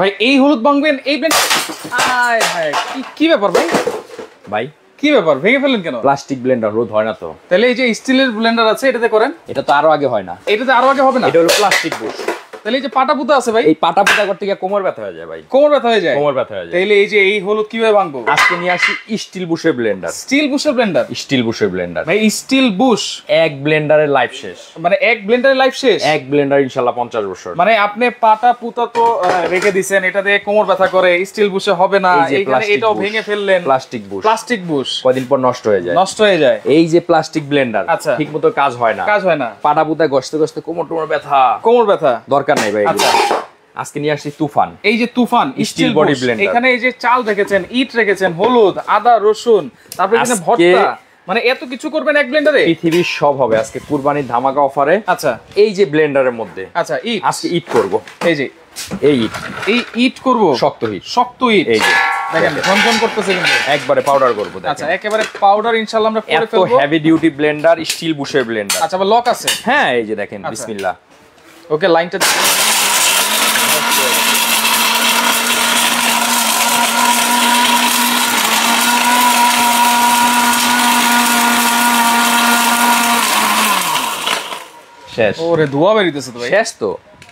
ভাই এই হলুদ ভাঙবেন এই ব্লেন্ড আয় হায় কি ব্যাপার ভাই ভাই কি ব্যাপার ভেঙে ফেললেন কেন? প্লাস্টিক ব্লেন্ডার রোদ হয় না তো। তাহলে এই যে স্টিলের ব্লেন্ডার আছে এটাতে করেন। এটা তো আরো আগে হয় না, এটাতে আরো আগে হবে না। এটা হলো প্লাস্টিক বুশ। তাহলে এই যে পাটা পুতা আছে ভাই, এই পাটা পুতা করতে গিয়ে কোমর ব্যথা হয়ে যায় ভাই, কোমর ব্যথা হয়ে যায়। কোমর ব্যথা হয়ে যায়। তাহলে এই যে এই হলুদ কিভাবে ভাঙবো? আজকে নিয়ে আসি স্টিল বুশের ব্লেন্ডার। স্টিল বুশের ব্লেন্ডার? স্টিল বুশের ব্লেন্ডার ভাই স্টিল বুশ এক ব্লেন্ডারের লাইফ শেষ, মানে এক ব্লেন্ডারের লাইফ শেষ। এক ব্লেন্ডার ইনশাআল্লাহ 50 বছর। মানে আপনি পাটা পুতা তো রেখে দিবেন, এটা দিয়ে কোমর ব্যথা করে, স্টিল বুশে হবে না। এইখানে এটাও ভেঙে ফেললেন। প্লাস্টিক বুশ, প্লাস্টিক বুশ কয়দিন পর নষ্ট হয়ে যায়, নষ্ট হয়ে যায়। এই যে প্লাস্টিক ব্লেন্ডার আচ্ছা, ঠিকমতো কাজ হয় না, কাজ হয় না। পাটা পুতা ঘষতে ঘষতে কোমর টোমর ব্যথা, কোমর ব্যথা দরকার নাই ভাই। আচ্ছা, আজকে নিয়ে আসছি তুফান। এই যে তুফান স্টিল বডি ব্লেন্ডার। এখানে এই যে চাল রেখেছেন, ইট রেখেছেন, হলুদ, আদা, রসুন, তারপরে এখানে ভর্তা, মানে এত কিছু করবেন এক ব্লেন্ডারে? পৃথিবীর সব হবে আজকে কুরবানির ধামাকা অফারে। আচ্ছা, এই যে ব্লেন্ডারের মধ্যে আচ্ছা ইট, আজকে ইট করব। এই যে এই ইট, এই ইট করব, শক্ত ইট, শক্ত ইট। এই যে দেখেন ঝনঝন করতেছে কিন্তু, একবারে পাউডার করব। দেখেন আচ্ছা, একেবারে পাউডার ইনশাআল্লাহ আমরা করে ফেলবো। এত হেভি ডিউটি ব্লেন্ডার, স্টিল বুশের ব্লেন্ডার। আচ্ছা, আবার লক আছে? হ্যাঁ, এই যে দেখেন, বিসমিল্লাহ। ওকে, লাইনটা শেষ। ওরে ধোয়া বেরিতেছে তো ভাই। শেষ তো,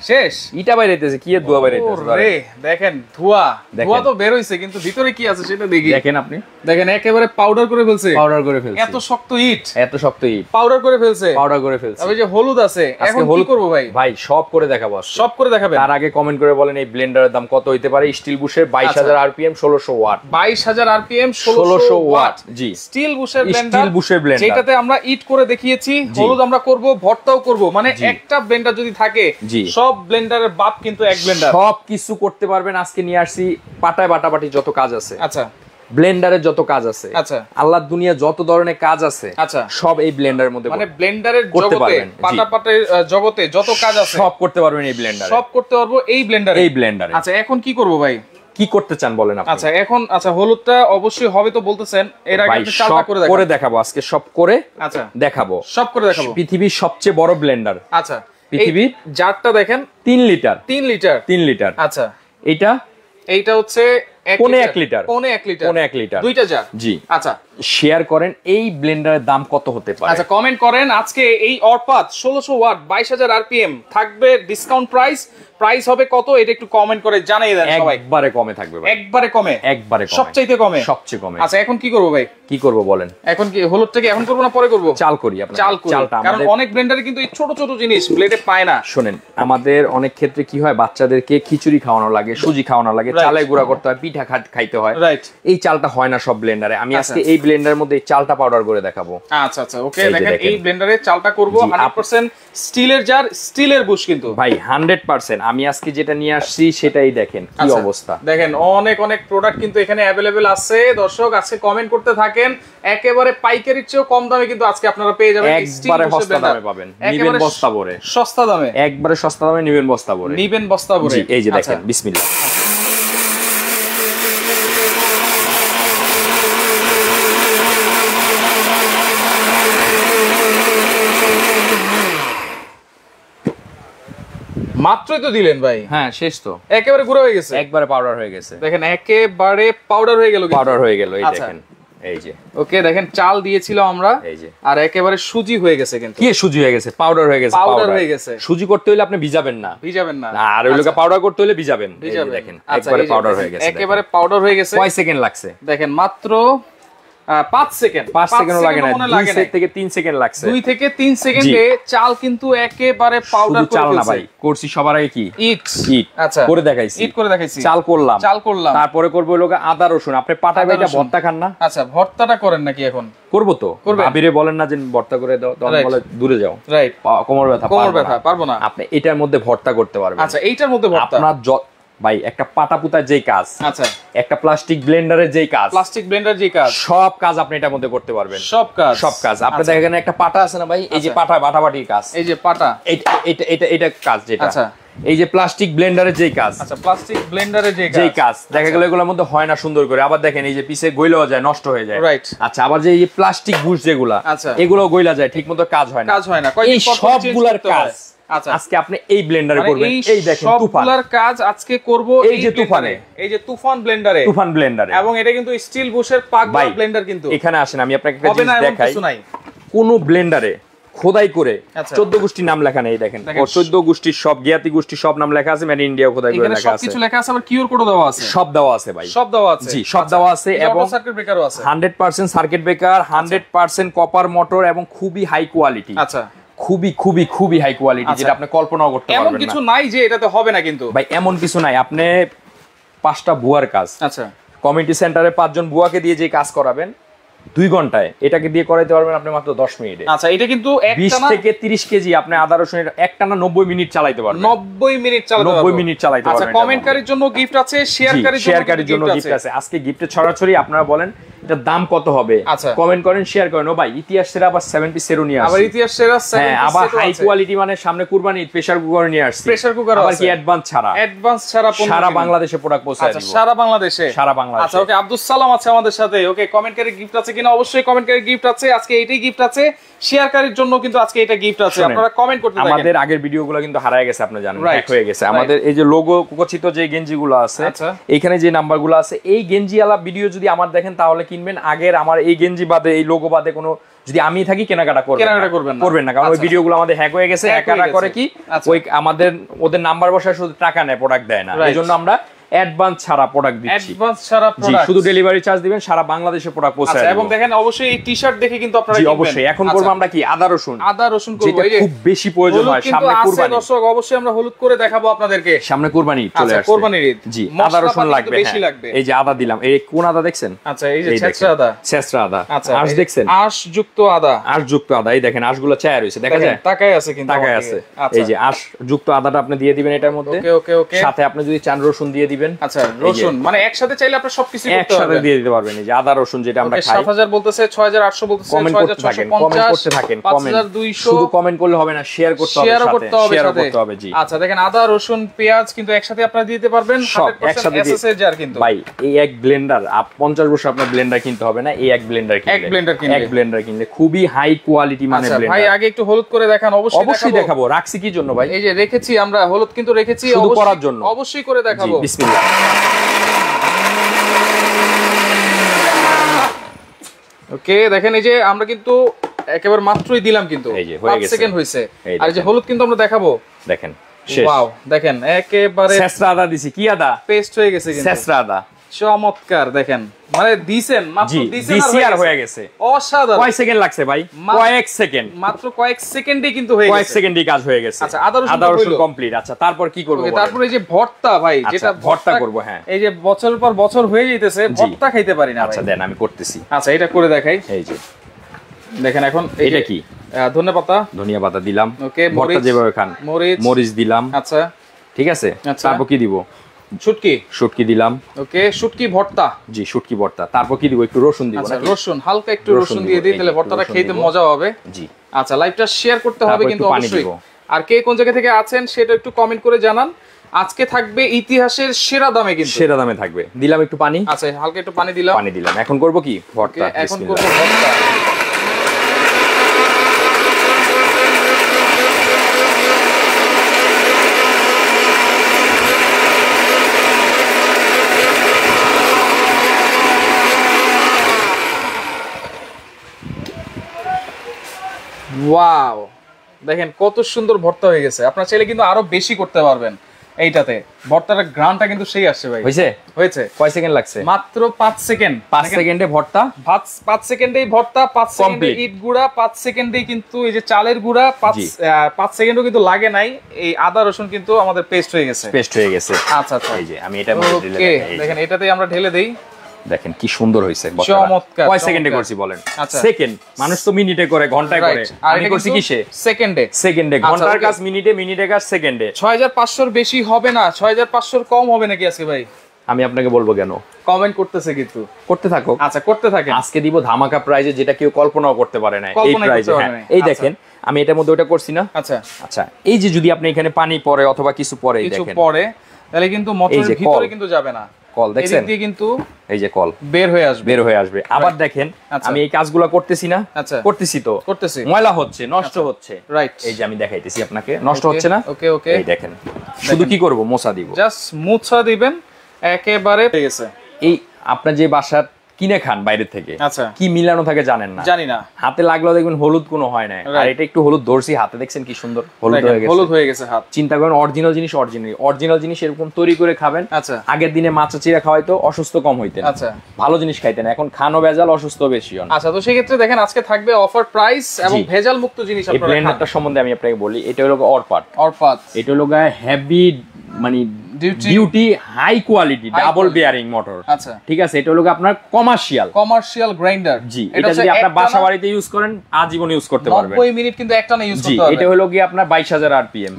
শেষ। ইটা বাইরেতেছে, কি এর ধোয়া বাইরেতেছে ওরে দেখেন ধোয়া, ধোয়া তো বের হইছে, কিন্তু ভিতরে কি আছে সেটা দেখি। দেখেন আপনি, দেখেন একেবারে পাউডার করে ফেলছে, পাউডার করে ফেলছে। এত শক্ত ইট, এত শক্ত ইট পাউডার করে ফেলছে, পাউডার করে ফেলছে। তবে যে হলুদ আছে, এখন কি করব ভাই? ভাই সব করে দেখাবো আজকে। সব করে দেখাবেন? তার আগে কমেন্ট করে বলেন এই ব্লেন্ডারের দাম কত হইতে পারে। স্টিল বুশের 22000 আরপিএম 1600 ওয়াট। 22000 RPM 1600 watt. জি, স্টিল বুশের ব্লেন্ডার, স্টিল বুশের ব্লেন্ডার, যেটাতে আমরা ইট করে দেখিয়েছি, হলুদ আমরা করব, ভর্তাও করব। মানে একটা ব্লেন্ডার যদি থাকে, সব ব্লেন্ডারের বাপ কিন্তু এক ব্লেন্ডার, সব কিছু করতে পারবেন। আজকে নিয়ে আসছি পাটায় বাটাবাটি যত কাজ আছে, আচ্ছা ব্লেন্ডারের যত কাজ আছে, আচ্ছা আল্লাহর দুনিয়া যত ধরনের কাজ আছে, আচ্ছা সব এই ব্লেন্ডারের মধ্যে, মানে ব্লেন্ডারের করতে জগতে, পারবেন। পাটাপাটের জগতে যত কাজ আছে সব করতে পারবেন এই ব্লেন্ডারে, সব করতে পারবো এই ব্লেন্ডারে, এই ব্লেন্ডারে। আচ্ছা, এখন কি করব ভাই? কি করতে চান বলেন আপনি? আচ্ছা, এখন আচ্ছা হলুদটা অবশ্যই হবে তো বলতেছেন, এর আগে আপনি চালটা করে দেখাবো আজকে, সব করে আচ্ছা দেখাবো, সব করে দেখাবো। পৃথিবীর সবচেয়ে বড় ব্লেন্ডার, আচ্ছা পৃথিবীর, জারটা দেখেন 3 লিটার, 3 লিটার, 3 লিটার। আচ্ছা, এইটা হচ্ছে 1 লিটার, পৌনে 1 লিটার, 1 লিটার, দুইটা জার। জি, আচ্ছা শেয়ার করেন এই ব্লেন্ডারের দাম কত হতে পারে। আচ্ছা, কমেন্ট করেন। আজকে এই অরপাত 1600 ওয়াট 22000 আরপিএম থাকবে ডিসকাউন্ট প্রাইস, প্রাইস হবে কত এটা একটু কমেন্ট করে জানিয়ে দেন সবাই। একবারে কমে থাকবে ভাই, একবারে কমে, একবারে কমে, সবচাইতে কমে, সবচেয়ে কমে। আচ্ছা, এখন কি করব ভাই? কি করব বলেন? এখন কি হলুদটাকে এখন করব না পরে করব? চাল করি আপনারা, চাল করি, চালটা কারণ আমাদের অনেক ব্লেন্ডারে কিন্তু এই ছোট ছোট জিনিস ব্লেডে পায় না। শুনেন, আমাদের অনেক ক্ষেত্রে কি হয়, বাচ্চাদেরকে খিচুড়ি খাওয়ানো লাগে, সুজি খাওয়ানো লাগে, চালে গুঁড়া করতে হয়, পিঠা খাইতে হয়, রাইট। এই চালটা হয় না সব ব্লেন্ডারে। আমি আজকে এই ব্লেন্ডারের মধ্যে এই চালটা পাউডার করে দেখাবো। আচ্ছা আচ্ছা, ওকে, দেখেন এই ব্লেন্ডারে চালটা করব 100% স্টিলের জার, স্টিলের বুশ কিন্তু ভাই 100%। আমি আজকে যেটা নিয়ে আসছি সেটাই দেখেন কি অবস্থা। দেখেন অনেক অনেক প্রোডাক্ট কিন্তু এখানে अवेलेबल আছে। দর্শক আজকে কমেন্ট করতে থাকেন, একেবারে পাইকারির চেয়েও কম দামে কিন্তু আজকে আপনারা পেয়ে যাবেন, একবারে সস্তা দামে পাবেন, নিবেন বস্তা ভরে, সস্তা দামে, একবারে সস্তা দামে নিবেন বস্তা ভরে, নিবেন বস্তা ভরে। এই যে দেখেন, বিসমিল্লাহ। মাত্রই তো দিলেন ভাই। হ্যাঁ, শেষ তো, একেবারে গুঁড়ো হয়ে গেছে, একবারে পাউডার হয়ে গেছে। দেখেন একেবারে পাউডার হয়ে গেল, পাউডার হয়ে গেল, এই দেখেন, এই যে ওকে, দেখেন চাল দিয়েছিল আমরা, এই যে, আর একেবারে সুজি হয়ে গেছে কিন্তু। কি সুজি হয়ে গেছে? পাউডার হয়ে গেছে, পাউডার হয়ে গেছে। সুজি করতে হলে আপনি ভিজাবেন না, ভিজাবেন না, আর ওই লোকে পাউডার করতে হলে ভিজাবেন। এই যে দেখেন, একবারে পাউডার হয়ে গেছে, একেবারে পাউডার হয়ে গেছে। কয় সেকেন্ড লাগছে দেখেন মাত্র 5 সেকেন্ড, 5 সেকেন্ডও লাগে না, 2 থেকে 3 সেকেন্ড লাগছে। 2 থেকে 3 সেকেন্ডে চাল কিন্তু একেবারে পাউডার করে চাল না ফেলছে। ভাই, করছি সবার আগে কি ইট, ইট আচ্ছা করে দেখাইছি, ইট করে দেখাইছি, চাল করলাম, চাল করলাম, তারপরে করব লোক আদা রসুন। আপনি পাটা বাইটা ভর্তা খান না? আচ্ছা, ভর্তাটা করেন নাকি এখন? করব তো, ভাবিরে বলেন না যে ভর্তা করে দাও, তখন বলে দূরে যাও, রাইট, কোমর ব্যথা, কোমর ব্যথা, পারবো না। আপনি এটার মধ্যে ভর্তা করতে পারবেন। আচ্ছা, এইটার মধ্যে ভর্তা আপনার ভাই একটা পাটা পুতার যেই কাজ, আচ্ছা একটা প্লাস্টিক ব্লেন্ডারের যেই কাজ, প্লাস্টিক ব্লেন্ডার যে কাজ, সব কাজ আপনি এটার মধ্যে করতে পারবেন, সব কাজ, সব কাজ। আপনি দেখেন একটা পাটা আছে না ভাই, এই যে পাটা বাটাবাটির কাজ, এই যে পাটা, এটা কাজ যেটা, আচ্ছা এই যে প্লাস্টিক ব্লেন্ডারের যেই কাজ, আচ্ছা প্লাস্টিক ব্লেন্ডারের যেই কাজ দেখা গেল এগুলোর মধ্যে হয় না সুন্দর করে। আবার দেখেন এই যে পিছে গইলাও যায়, নষ্ট হয়ে যায়, রাইট। আচ্ছা, আবার যে এই প্লাস্টিক বুশ যেগুলা, আচ্ছা এগুলো গইলা যায়, ঠিকমতো কাজ হয় না, কাজ হয় না, এই সবগুলার কাজ আচ্ছা আজকে আপনি এই ব্লেন্ডারে করবেন। এই দেখেন তুফান সবগুলোর কাজ আজকে করব এই যে তুফানে, এই যে তুফান ব্লেন্ডারে, তুফান ব্লেন্ডারে। এবং এটা কিন্তু স্টিল বুশের পাগলা ব্লেন্ডার। কিন্তু এখানে আসেন আমি আপনাকে একটা জিনিস দেখাই, কিছু নাই কোন ব্লেন্ডারে খোদাই করে 14 গোষ্ঠীর নাম লেখা নেই। দেখেন 14 গোষ্ঠীর সব জ্ঞাতি গোষ্ঠীর সব নাম লেখা আছে, মেড ইন ইন্ডিয়া খোদাই করে লেখা আছে, সবকিছু লেখা আছে, আবার কিউআর কোডও দেওয়া আছে, সব দেওয়া আছে ভাই, সব দেওয়া আছে। জি সব দেওয়া আছে, এবং সার্কিট ব্রেকারও আছে, 100% সার্কিট ব্রেকার, 100% কপার মোটর, এবং খুবই হাই কোয়ালিটি। আচ্ছা খুবই খুবই খুবই হাই কোয়ালিটি, যেটা আপনি কল্পনাও করতে পারবেন না। এমন কিছু নাই যে এটাতে হবে না কিন্তু ভাই, এমন কিছু নাই। আপনি 5টা বুয়ার কাজ, আচ্ছা কমিউনিটি সেন্টারে 5 জন বুয়াকে দিয়ে যে কাজ করাবেন 2 ঘন্টায়, এটাকে দিয়ে করাইতে পারবেন আপনি মাত্র 10 মিনিটে। আচ্ছা এটা কিন্তু 20 থেকে 30 কেজি আপনি আদা রসুন একটানা 90 মিনিট চালাইতে পারবেন। 90 মিনিট চালাতে পারবেন, 90 মিনিট চালাইতে পারবেন। আচ্ছা কমেন্টকারীর জন্য গিফট আছে, শেয়ারকারীর জন্য গিফট আছে। আজকে গিফটে ছড়াছড়ি। আপনারা বলেন এটার দাম কত হবে, কমেন্ট করেন, শেয়ার করেন। ও ভাই ইতিহাস সেরা আবার 70 সেরো নিয়ে আসছে, আবার ইতিহাস সেরা 70 হ্যাঁ, আবার হাই কোয়ালিটি, মানে সামনে কুরবানি ঈদ প্রেসার কুকার নিয়ে আসছে, প্রেসার কুকার আবার কি অ্যাডভান্স ছাড়া সারা বাংলাদেশে প্রোডাক্ট পৌঁছায় দিব। সারা বাংলাদেশে, সারা বাংলাদেশে। আচ্ছা ওকে, আব্দুল সালাম আছে আমাদের সাথে। ওকে, কমেন্টকারীর গিফট আছে কিনা? অবশ্যই কমেন্টকারীর গিফট আছে, আজকে এইটাই গিফট আছে। শেয়ারকারীর জন্য কিন্তু আজকে এটা গিফট আছে, আপনারা কমেন্ট করতে থাকেন। আমাদের আগের ভিডিওগুলো কিন্তু হারায় গেছে, আপনি জানেন, হ্যাক হয়ে গেছে। আমাদের এই যে লোগো কুচিত যে গেঞ্জিগুলো আছে, এখানে যে নাম্বারগুলো আছে, এই গেঞ্জিওয়ালা ভিডিও যদি আমার দেখেন তাহলে কিনবেন। আগের আমার এই গেঞ্জি বাদে, এই লোগো বাদে কোনো যদি আমি থাকি কেনাকাটা করবেন না, কারণ ওই ভিডিওগুলো আমাদের হ্যাক হয়ে গেছে। হ্যাকাররা করে কি, ওই আমাদের ওদের নাম্বার বসায় শুধু টাকা নেয়, প্রোডাক্ট দেয় না। এইজন্য আমরা অ্যাডভান্স ছাড়া প্রোডাক্ট দিচ্ছি, অ্যাডভান্স ছাড়া প্রোডাক্ট, শুধু ডেলিভারি চার্জ দিবেন, সারা বাংলাদেশে প্রোডাক্ট পৌঁছায় দিব। এবং দেখেন অবশ্যই এই টি-শার্ট দেখে কিন্তু আপনারা কিনবেন। অবশ্যই এখন করব আমরা কি আদা রসুন করব, যেটা খুব বেশি প্রয়োজন হয় সামনে কুরবানি। দর্শক অবশ্যই আমরা হলুদ করে দেখাবো আপনাদেরকে, সামনে কুরবানি চলে আসছে, কুরবানির ঈদ, জি আদা রসুন লাগবে, বেশি লাগবে। এই যে আদা দিলাম, এই কোন আদা দেখছেন? আচ্ছা এই যে ছেঁচড়া আদা, আঁশ দেখছেন? আঁশযুক্ত আদা, এই দেখেন আঁশগুলো ছায়া রয়েছে, দেখা যায়, তাকায় আছে কিন্তু, তাকায় আছে। এই যে আঁশযুক্ত আদাটা আপনি দিয়ে দিবেন এটার মধ্যে। ওকে, সাথে আপনি যদি চান রসুন দিয়ে দিবেন। আচ্ছা রসুন মানে একসাথে চাইলে আপনি সবকিছু একসাথে দিয়ে দিতে পারবেন। এই যে আদা রসুন যেটা আমরা খাই, 7000 বলতেছে, 6800 বলতেছে, 6650, কমেন্ট করতে থাকেন, 5200। শুধু কমেন্ট করলে হবে না, শেয়ার করতে হবে। জি আচ্ছা দেখেন, আদা রসুন পেঁয়াজ কিন্তু একসাথে আপনারা দিতে পারবেন, সব একসাথে এসএসএর জার কিন্তু। ভাই এই এক ব্লেন্ডার 50 বছর আপনার ব্লেন্ডার কিনতে হবে না, এই এক ব্লেন্ডার কিনলে খুবই হাই কোয়ালিটি মানে ব্লেন্ডার। ভাই আগে একটু হলুদ করে দেখান। অবশ্যই দেখাবো। রাখছি কি জন্য ভাই? এই যে রেখেছি আমরা হলুদ, কিন্তু রেখেছি শুধু করার জন্য, অবশ্যই করে দেখাবো। বিসমিল্লাহ। ওকে দেখেন, এই যে আমরা কিন্তু একেবারে মাত্রই দিলাম, কিন্তু 5 সেকেন্ড হইছে। আর এই যে হলুদ কিন্তু আমরা দেখাবো, দেখেন শেষ। ওয়াও দেখেন, একেবারে ছেঁচড়া আদা দিছি, কি আদা? পেস্ট হয়ে গেছে কিন্তু, ছেঁচড়া আদা। চমৎকার, দেখেন মানে দিছেন মাত্র, দিছেন আর হয়ে গেছে। অসাধারণ। কয় সেকেন্ড লাগছে ভাই? কয়েক সেকেন্ড, মাত্র কয়েক সেকেন্ডেই কিন্তু হয়ে গেছে, কয়েক সেকেন্ডেই কাজ হয়ে গেছে। আচ্ছা আদা রসুন কমপ্লিট। আচ্ছা তারপর কি করব? তারপর এই যে ভর্তা ভাই, যেটা ভর্তা করব, হ্যাঁ এই যে বছরের পর বছর হয়ে যাইতেছে, ভর্তা খাইতে পারি না। আচ্ছা দেন আমি করতেছি। আচ্ছা এটা করে দেখাই। এই যে দেখেন, এখন এটা কি? ধনিয়া পাতা দিলাম। ওকে, ভর্তা যেভাবে খান, মরিচ দিলাম। আচ্ছা ঠিক আছে, তারপর কি দিব? শুটকি দিলাম। ওকে, শুটকি ভর্তা। জি শুটকি ভর্তা। তারপর কি দিব? একটু রসুন দিব। আচ্ছা রসুন, হালকা একটু রসুন দিয়ে দিই, তাহলে ভর্তাটা খেতে মজা হবে। জি আচ্ছা, লাইভটা শেয়ার করতে হবে কিন্তু অবশ্যই। আর কে কোন জায়গা থেকে আছেন সেটা একটু কমেন্ট করে জানান। আজকে থাকবে ইতিহাসের সেরা দামে, কিন্তু সেরা দামে থাকবে। দিলাম একটু পানি। আচ্ছা হালকা একটু পানি দিলাম। এখন করব কি? ভর্তা। এখন করব ভর্তা। ওয়াও দেখেন কত সুন্দর ভর্তা হয়ে গেছে। আপনারা চাইলে কিন্তু আরো বেশি করতে পারবেন এইটাতে। ভর্তার গ্রানটা কিন্তু সেই আসছে ভাই। হয়েছে কয় সেকেন্ড লাগছে? মাত্র 5 সেকেন্ড। 5 সেকেন্ডে ভর্তা, 5 সেকেন্ডেই ভর্তা, 5 সেকেন্ডে ইট গুঁড়া, 5 সেকেন্ডেই কিন্তু এই যে চালের গুঁড়া, 5 সেকেন্ডও কিন্তু লাগে নাই। এই আদা রসুন কিন্তু আমাদের পেস্ট হয়ে গেছে। আচ্ছা আচ্ছা, এই যে আমি এটা ঢেলে দেই। দেখেন এটাতেই আমরা ঢেলে দেই। দেখেন কি সুন্দর হইছে। চমৎকার। কয় সেকেন্ডে করছি বলেন? সেকেন্ড, মানুষ তো মিনিটে করে, ঘন্টায় করে। আমি করছি কিসে? সেকেন্ডে। ঘন্টার কাজ মিনিটে, মিনিটের কাজ সেকেন্ডে। 6500 বেশি হবে না, 6500 কম হবে নাকি আজকে ভাই? আমি আপনাকে বলবো কেন, কমেন্ট করতেছে কিন্তু, করতে থাকো। আচ্ছা করতে থাকেন। আজকে দিব ধামাকা প্রাইজে, যেটা কেউ কল্পনাও করতে পারে না এই প্রাইজে। এই দেখেন আমি এটার মধ্যে ওটা করছি না। আচ্ছা আচ্ছা, এই যে যদি আপনি এখানে পানি পড়ে অথবা কিছু পরে, দেখেন কিছু পরে, তাহলে কিন্তু মোটরের ভিতরে কিন্তু যাবে না। কল দেখছেন এদিক দিয়ে কিন্তু এই যে কল বের হয়ে আসবে আবার দেখেন আমি এই কাজগুলো করতেছি না করতেছি তো করতেছি ময়লা হচ্ছে নষ্ট হচ্ছে রাইট এই যে আমি দেখাইতেছি আপনাকে নষ্ট হচ্ছে না ওকে ওকে এই দেখেন শুধু কি করব মোছা দিব জাস্ট মোছা দিবেন একেবারে হয়ে গেছে এই আপনার যে বাসা কিনে খান বাইরে থেকে আচ্ছা কি মিলানো থাকে জানেন না জানি না হাতে লাগলেও দেখবেন হলুদ কোনো হয় না আর এটা একটু হলুদ ধরছি হাতে দেখছেন কি সুন্দর হলুদ হয়ে গেছে হাত চিন্তা করেন অরিজিনাল জিনিস এরকম তৈরি করে খাবেন আচ্ছা আগের দিনে মাছা চিরা খাওয়াইতো অসুস্থ কম হইতেন আচ্ছা ভালো জিনিস খাইতেন এখন খানো ভেজাল অসুস্থ বেশি হন আচ্ছা তো সেই ক্ষেত্রে দেখেন আজকে থাকবে অফার প্রাইস এবং ভেজাল মুক্ত জিনিস আপনারা এই ব্লেন্ডারটা সম্বন্ধে আমি আপনাকে বলি এটা হলো অরপাত এটা হলো হেভি মানে duty high quality double bearing motor আচ্ছা ঠিক আছে এটা হলো আপনার কমার্শিয়াল গ্রাইন্ডার জি এটা যদি আপনার বাসা বাড়িতে ইউজ করেন আজীবন ইউজ করতে পারবেন 90 মিনিট কিন্তু একটানা ইউজ করতে পারবেন এটা হলো কি আপনার 22000 আরপিএম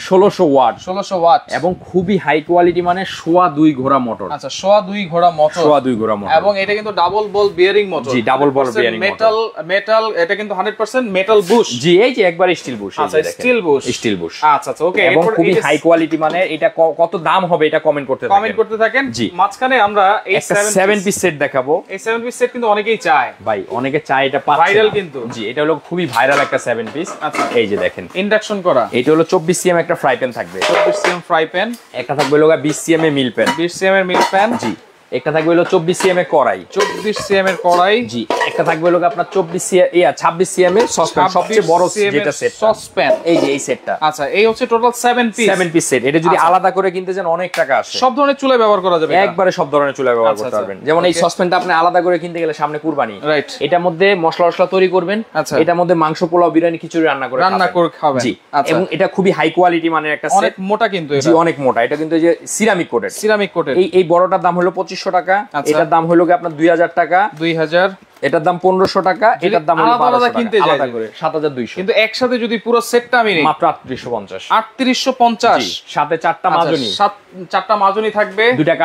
1600 ওয়াট এবং খুবই হাই কোয়ালিটি মানে 2.5 ঘোড়া মোটর আচ্ছা 2.5 ঘোড়া মোটর এবং এটা কিন্তু ডাবল বল বিয়ারিং মোটর জি ডাবল বল বিয়ারিং মেটাল এটা কিন্তু 100% মেটাল বুশ জি এই যে একবার স্টিল বুশ আচ্ছা স্টিল বুশ আচ্ছা ওকে এবং খুবই হাই কোয়ালিটি মানে এটা কত দাম হবে এটা কমেন্ট করতে থাকেন জি মাঝখানে আমরা এই 7 পিস সেট দেখাবো এই 7 পিস সেট কিন্তু অনেকেই চায় ভাই অনেকে চায় এটা পাচ্ছে ভাইরাল কিন্তু জি এটা হলো খুবই ভাইরাল একটা 7 পিস আচ্ছা এই যে দেখেন ইন্ডাকশন করা এটা হলো 24 সিএম একটা ফ্রাই প্যান থাকবে 24 সিএম ফ্রাই প্যান একটা থাকবে হলো 20 সিএম এর মিল প্যান 20 সিএম এর মিল প্যান জি একটা থাকবে হলো 24 সিএম এর কড়াই 24 সিএম এর কড়াই জি একটা থাকবে হলো আপনার 24 সিএম 26 সিএম এর সসপ্যান সবচেয়ে বড় যেটা সেট সসপ্যান এই যে এই সেটটা আচ্ছা এই হচ্ছে টোটাল 7 পিস সেট এটা যদি আলাদা করে কিনতে যান অনেক টাকা আসে সব ধরনের চুলা ব্যবহার করা যাবে একবারে সব ধরনের চুলা ব্যবহার করতে পারবেন যেমন এই সসপ্যানটা আপনি আলাদা করে কিনতে গেলে সামনে কুরবানি রাইট এটার মধ্যে মশলা তৈরি করবেন এটার মধ্যে মাংস পোলাও বিরিয়ানি খিচুড়ি রান্না করে খাবেন জি এবং এটা খুবই হাই কোয়ালিটি মানের একটা সেট অনেক মোটা কিন্তু এটা জি অনেক মোটা এটা কিন্তু এই যে সিরামিক কোটেড এই বড়টার দাম হলো 2500 টাকা এটার দাম হলো কি আপনার 2000 টাকা 2000 এটার দাম 1500 টাকা এটার দাম হলো 1200 টাকা কিনতে আলাদা করে 7200 কিন্তু একসাথে যদি পুরো সেটটা আমি নেই মাত্র 3850 সাথে চারটা মাজনি থাকবে দুইটা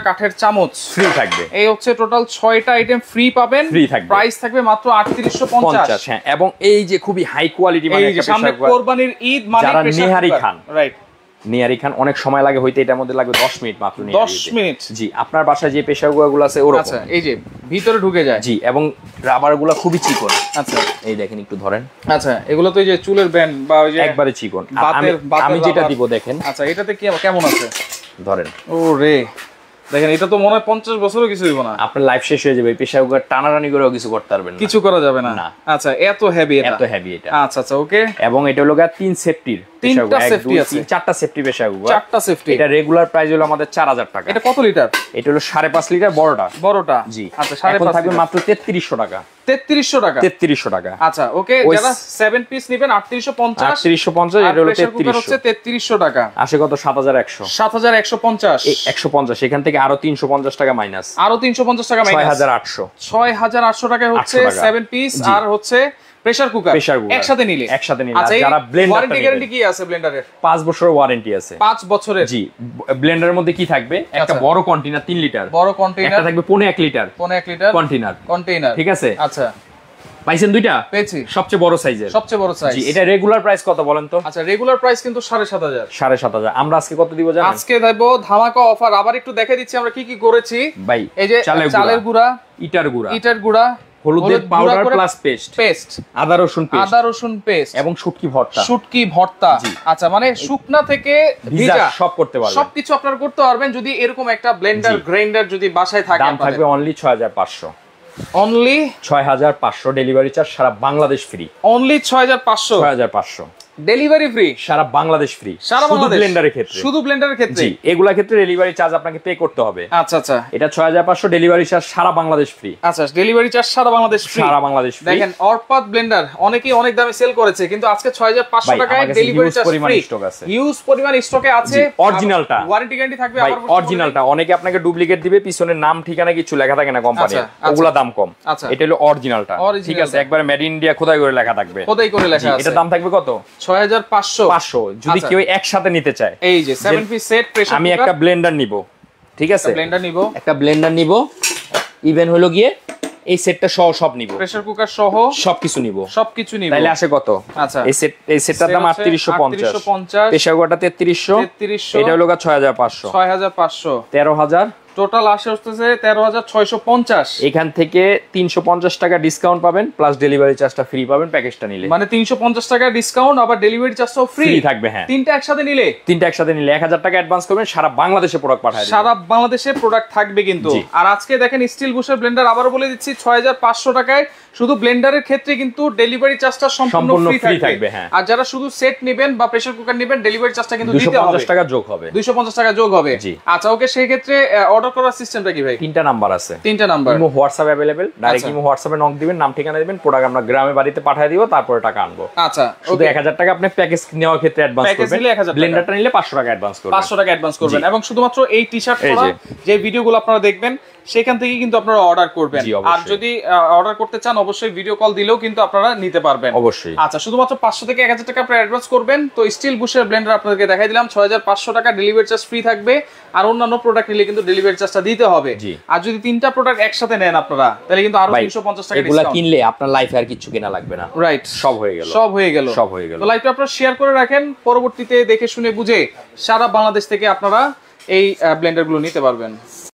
কাঠের চামচ ফ্রি থাকবে এই হচ্ছে টোটাল 6টা আইটেম ফ্রি পাবেন ফ্রি থাকবে প্রাইস থাকবে মাত্র 3850 হ্যাঁ এবং এই যে খুবই হাই কোয়ালিটি মানে একটা সামনে কুরবানির ঈদ মানে যারা নেহারি খান রাইট নিয়ারি খান অনেক সময় লাগে হইতে এটার মধ্যে লাগবে 10 মিনিট মাত্র 10 মিনিট জি আপনার বাসায় যে প্রেসার কুকারগুলো আছে ওরকম আচ্ছা এই যে ভিতরে ঢুকে যায় জি এবং রাবারগুলো খুবই চিকন আচ্ছা এই দেখেন একটু ধরেন আচ্ছা এগুলো তো এই যে চুলের ব্যান্ড বা ওই যে একবারে চিকন আমি যেটা দিব দেখেন আচ্ছা এটাতে কি কেমন আছে ধরেন ওরে দেখেন এটা তো মনে হয় 50 বছরও কিছু হইব না আপনার লাইফ শেষ হয়ে যাবে প্রেসার কুকার টানাটানি করেও কিছু করতে পারবেন না কিছু করা যাবে না আচ্ছা এত হেভি এটা আচ্ছা আচ্ছা ওকে এবং এটা হলো 3 সেফটির তিনটা সেফটি আছে চারটা সেফটি প্রেসার কুকার চারটা সেফটি এটা রেগুলার প্রাইস হলো আমাদের 4000 টাকা এটা কত লিটার এটা হলো 5.5 লিটার বড়টা জি আচ্ছা 5.5 থাকবে মাত্র 3300 টাকা 3300 টাকা আচ্ছা ওকে যারা 7 পিস নেবেন 3850 এটা হলো 3300 টাকা আসে কত 7150 150 এখান থেকে আরো 350 টাকা মাইনাস আরো 350 টাকা মাইনাস 6800 টাকা হচ্ছে 7 পিস আর হচ্ছে প্রেসার কুকার একসাথে নিলে যারা ব্লেন্ডার ওয়ারেন্টি গ্যারান্টি কি আছে ব্লেন্ডারের 5 বছরের ওয়ারেন্টি আছে 5 বছরের জি ব্লেন্ডারের মধ্যে কি থাকবে একটা বড় কন্টেইনার 3 লিটার একটা থাকবে 1.5 লিটার কন্টেইনার ঠিক আছে আচ্ছা পাইছেন দুইটা পেয়েছি সবচেয়ে বড় সাইজ জি এটা রেগুলার প্রাইস কত বলেন তো আচ্ছা রেগুলার প্রাইস কিন্তু 7500 আমরা আজকে কত দিব জানেন আজকে দেব ধামাকা অফার আবার একটু দেখাই দিচ্ছি আমরা কি কি করেছি ভাই এই যে চালের গুঁড়া ইটার গুঁড়া হলুদের পাউডার প্লাস পেস্ট আদা রসুন পেস্ট এবং শুটকি ভর্তা আচ্ছা মানে শুকনা থেকে ভিজা সব করতে পারবেন সবকিছু আপনারা করতে পারবেন যদি এরকম একটা ব্লেন্ডার গ্রাইন্ডার যদি বাসায় থাকে দাম থাকবে অনলি 6500 অনলি 6500 ডেলিভারি চার্জ সারা Bangladesh free only 6500 delivery free সারা বাংলাদেশ ফ্রি শুধু ব্লেন্ডারের ক্ষেত্রে জি এগুলা ক্ষেত্রে ডেলিভারি চার্জ আপনাকে পে করতে হবে আচ্ছা আচ্ছা এটা 6500 ডেলিভারি চার্জ সারা বাংলাদেশ ফ্রি আচ্ছা ডেলিভারি চার্জ সারা বাংলাদেশ ফ্রি দেখেন অরপাত ব্লেন্ডার অনেকেই অনেক দামে সেল করেছে কিন্তু আজকে 6500 টাকায় ডেলিভারি চার্জ ফ্রি ইউজ পরিমাণ স্টকে আছে অরিজিনালটা ওয়ারেন্টি গ্যারান্টি থাকবে আবার অরিজিনালটা অনেকে আপনাকে ডুপ্লিকেট দিবে পিছনের নাম ঠিকানা কিছু লেখা থাকে না কোম্পানি ওগুলা দাম কম এটা হলো অরিজিনালটা ঠিক আছে একবারে মেড ইন ইন্ডিয়া খোদাই করে লেখা থাকবে এটা দাম থাকবে কত 6500 যদি কেউ একসাথে নিতে চায় এই যে 7 পিস সেট প্রেসার আমি একটা ব্লেন্ডার নিব ঠিক আছে একটা ব্লেন্ডার নিব ইভেন হলো গিয়ে এই সেটটা সহ সব নিব, প্রেসার কুকার সহ সবকিছু নিব, সবকিছু নিব। তাহলে আসে কত? আচ্ছা, এই সেটটার দাম 3850, প্রেসার কুকারটা 3300, এটা হলো 6500, 13000, টোটাল আসে হচ্ছে 13650। এখান থেকে 350 টাকা ডিসকাউন্ট পাবেন, প্লাস ডেলিভারি চার্জটা ফ্রি পাবেন প্যাকেজটা নিলে। মানে 350 টাকা ডিসকাউন্ট, আবার ডেলিভারি চার্জটাও ফ্রি থাকবে। হ্যাঁ, তিনটা একসাথে নিলে 1000 টাকা অ্যাডভান্স করবেন, সারা বাংলাদেশে প্রোডাক্ট পাঠায়, সারা বাংলাদেশে প্রোডাক্ট থাকবে কিন্তু। আর আজকে দেখেন স্টিল বুশের ব্লেন্ডার আবারও বলে দিচ্ছি 6500 টাকায়। শুধু ব্লেন্ডারের ক্ষেত্রে কিন্তু ডেলিভারি চার্জটা সম্পূর্ণ ফ্রি থাকবে। আর যারা শুধু সেট নেবেন বা প্রেসার কুকার নেবেন, ডেলিভারি চার্জটা কিন্তু দিতে হবে, 250 টাকা যোগ হবে, 250 টাকা যোগ হবে। আচ্ছা, ওকে, সেই ক্ষেত্রে অর্ডার করার সিস্টেমটা কি ভাই? তিনটা নাম্বার আছে, তিনটা number, imo WhatsApp available, direct imo হোয়াটসঅ্যাপে নক দিবেন, নাম ঠিকানা দিবেন, প্রোডাক্ট আমরা গ্রামে বাড়িতে পাঠিয়ে দিব, তারপরে টাকা আনবো। আচ্ছা, শুধু 1000 টাকা আপনি প্যাকেজ নেওয়ার ক্ষেত্রে অ্যাডভান্স করবেন, ব্লেন্ডারটা নিলে 500 টাকা অ্যাডভান্স করবেন, 500 টাকা অ্যাডভান্স করবেন। এবং শুধুমাত্র এই টি-শার্ট পরা যে ভিডিওগুলো আপনারা দেখবেন সেখান থেকে কিন্তু আপনারা অর্ডার করবেন। আর যদি অর্ডার করতে চান অবশ্যই ভিডিও কল দিলেও কিন্তু আপনারা নিতে পারবেন অবশ্যই। আচ্ছা, শুধুমাত্র 500 থেকে 1000 টাকা আপনারা অ্যাডভান্স করবেন। তো স্টিল বুশের ব্লেন্ডার আপনাদেরকে দেখাই দিলাম, 6500 টাকা ডেলিভারি চার্জ ফ্রি থাকবে। আর অন্যান্য প্রোডাক্ট নিলে কিন্তু ডেলিভারি চার্জটা দিতে হবে। আর যদি তিনটা প্রোডাক্ট একসাথে নেন আপনারা, তাহলে কিন্তু আরো 350 টাকা ডিসকাউন্ট। এগুলা কিনলে আপনার লাইফে আর কিছু কেনা লাগবে না, রাইট? সব হয়ে গেল। তো লাইভটা আপনারা শেয়ার করে রাখেন, পরবর্তীতে দেখে শুনে বুঝে সারা বাংলাদেশ থেকে আপনারা এই ব্লেন্ডারগুলো নিতে পারবেন।